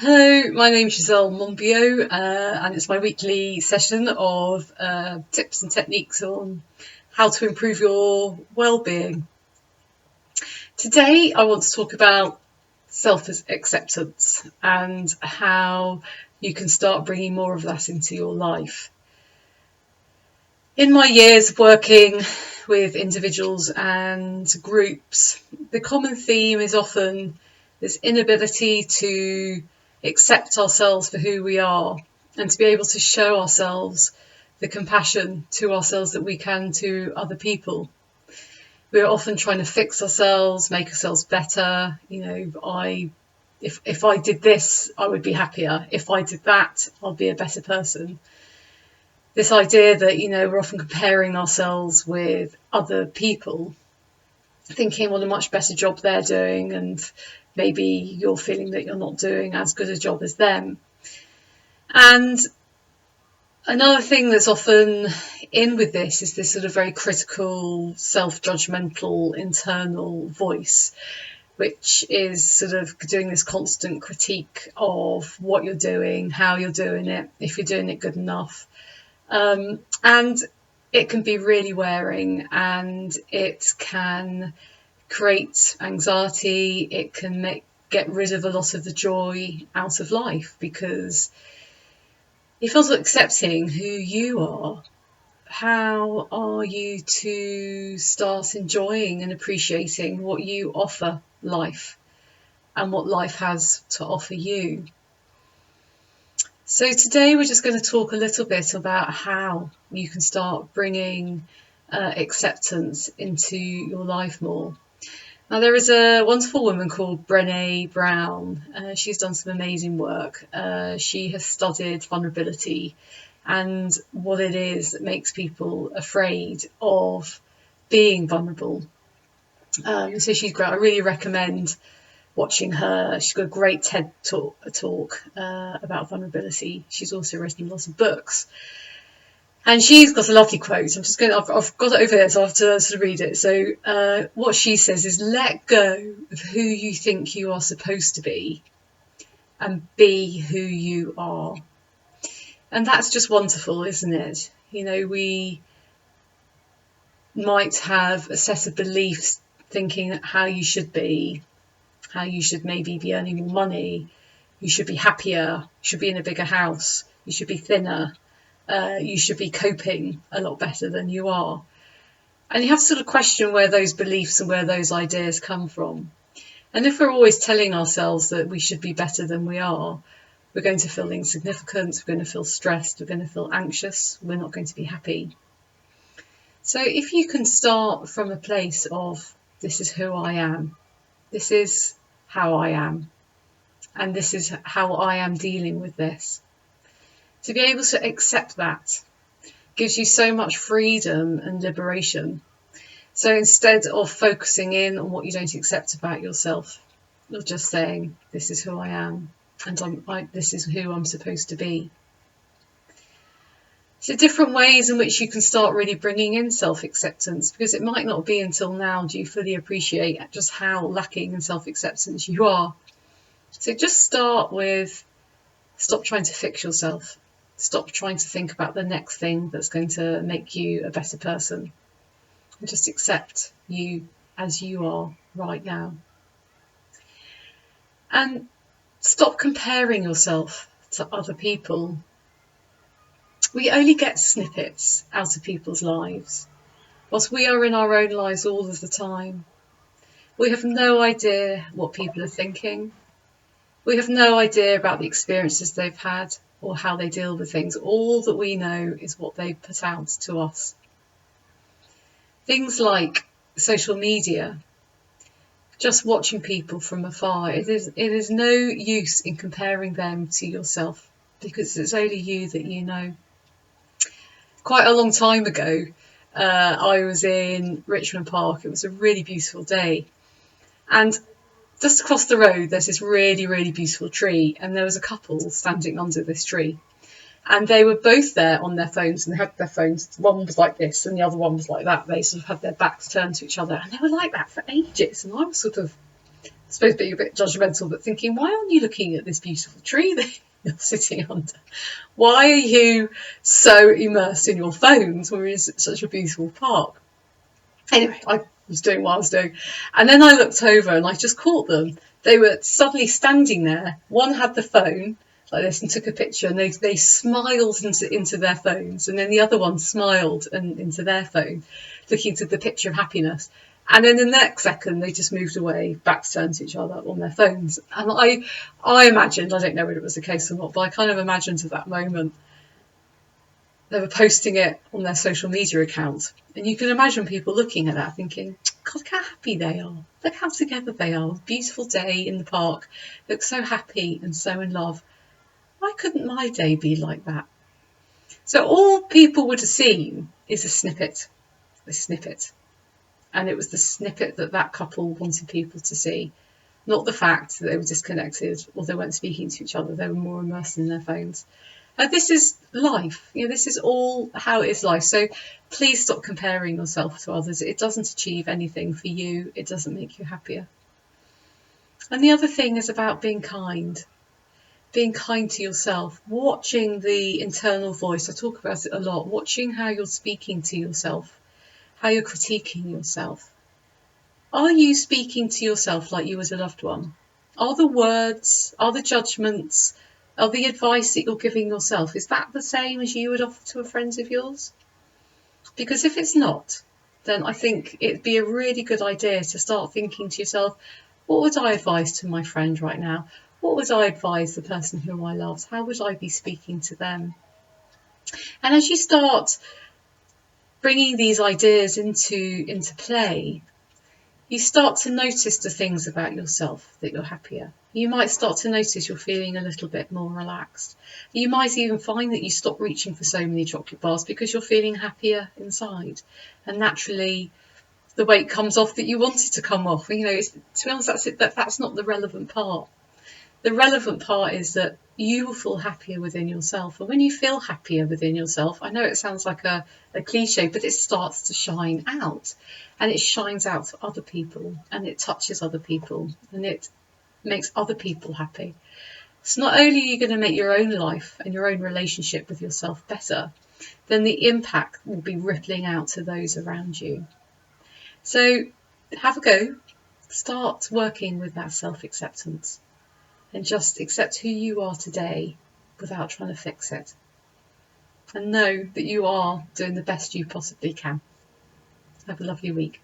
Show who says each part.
Speaker 1: Hello, my name's Giselle Monbiot, and it's my weekly session of tips and techniques on how to improve your well-being. Today, I want to talk about self-acceptance and how you can start bringing more of that into your life. In my years of working with individuals and groups, the common theme is often this inability to accept ourselves for who we are and to be able to show ourselves the compassion to ourselves that we can to other people. We're often trying to fix ourselves, make ourselves better. If I did this, I would be happier. If I did that, I'll be a better person. This idea that, we're often comparing ourselves with other people, thinking what a much better job they're doing, and maybe you're feeling that you're not doing as good a job as them. And another thing that's often in with this is this sort of very critical, self-judgmental internal voice, which is sort of doing this constant critique of what you're doing, how you're doing it, if you're doing it good enough. And it can be really wearing, and it can create anxiety. It can get rid of a lot of the joy out of life, because if you're not accepting who you are, how are you to start enjoying and appreciating what you offer life and what life has to offer you? So today we're just going to talk a little bit about how you can start bringing acceptance into your life more. Now, there is a wonderful woman called Brené Brown. She's done some amazing work. She has studied vulnerability and what it is that makes people afraid of being vulnerable. So she's great. I really recommend watching her. She's got a great TED talk about vulnerability. She's also written lots of books. And she's got a lovely quote. I've got it over here, so I have to sort of read it. So what she says is, let go of who you think you are supposed to be and be who you are. And that's just wonderful, isn't it? We might have a set of beliefs thinking how you should be, how you should maybe be earning more money, you should be happier, you should be in a bigger house, you should be thinner, you should be coping a lot better than you are. And you have to sort of question where those beliefs and where those ideas come from. And if we're always telling ourselves that we should be better than we are, we're going to feel insignificant, we're going to feel stressed, we're going to feel anxious, we're not going to be happy. So if you can start from a place of, this is who I am, this is how I am, and this is how I am dealing with this. To be able to accept that gives you so much freedom and liberation. So instead of focusing in on what you don't accept about yourself, you're just saying, this is who I am, and this is who I'm supposed to be. So different ways in which you can start really bringing in self-acceptance, because it might not be until now do you fully appreciate just how lacking in self-acceptance you are. So just start with, stop trying to fix yourself. Stop trying to think about the next thing that's going to make you a better person. And just accept you as you are right now. And stop comparing yourself to other people. We only get snippets out of people's lives, whilst we are in our own lives all of the time. We have no idea what people are thinking. We have no idea about the experiences they've had or how they deal with things. All that we know is what they put out to us. Things like social media, just watching people from afar, it is no use in comparing them to yourself, because it's only you that you know. Quite a long time ago, I was in Richmond Park. It was a really beautiful day, and just across the road there's this really, really beautiful tree, and there was a couple standing under this tree, and they were both there on their phones, and they had their phones, one was like this and the other one was like that. They sort of had their backs turned to each other, and they were like that for ages, and I was sort of suppose being a bit judgmental, but thinking, why aren't you looking at this beautiful tree that you're sitting under? Why are you so immersed in your phones when we're in such a beautiful park? Anyway, I was doing what I was doing. And then I looked over and I just caught them. They were suddenly standing there. One had the phone like this and took a picture, and they smiled into their phones. And then the other one smiled and into their phone, looking to the picture of happiness. And then the next second, they just moved away, backs turned to each other on their phones. And I imagined, I don't know whether it was the case or not, but I kind of imagined at that moment, they were posting it on their social media account. And you can imagine people looking at that thinking, God, look how happy they are. Look how together they are. Beautiful day in the park. Look so happy and so in love. Why couldn't my day be like that? So all people would have seen is a snippet. And it was the snippet that couple wanted people to see. Not the fact that they were disconnected or they weren't speaking to each other. They were more immersed in their phones. This is life. This is all how it is life. So please stop comparing yourself to others. It doesn't achieve anything for you. It doesn't make you happier. And the other thing is about being kind. Being kind to yourself. Watching the internal voice. I talk about it a lot. Watching how you're speaking to yourself. How you're critiquing yourself. Are you speaking to yourself like you was a loved one? Are the words, are the judgments, are the advice that you're giving yourself, is that the same as you would offer to a friend of yours? Because if it's not, then I think it'd be a really good idea to start thinking to yourself, what would I advise to my friend right now? What would I advise the person whom I love? How would I be speaking to them? And as you start bringing these ideas into play, you start to notice the things about yourself that you're happier. You might start to notice you're feeling a little bit more relaxed. You might even find that you stop reaching for so many chocolate bars because you're feeling happier inside. And naturally, the weight comes off that you wanted to come off. To be honest, that's it. That's not the relevant part. The relevant part is that you will feel happier within yourself. And when you feel happier within yourself, I know it sounds like a cliche, but it starts to shine out. And it shines out to other people, and it touches other people, and it makes other people happy. So not only are you going to make your own life and your own relationship with yourself better, then the impact will be rippling out to those around you. So have a go. Start working with that self-acceptance. And just accept who you are today without trying to fix it. And know that you are doing the best you possibly can. Have a lovely week.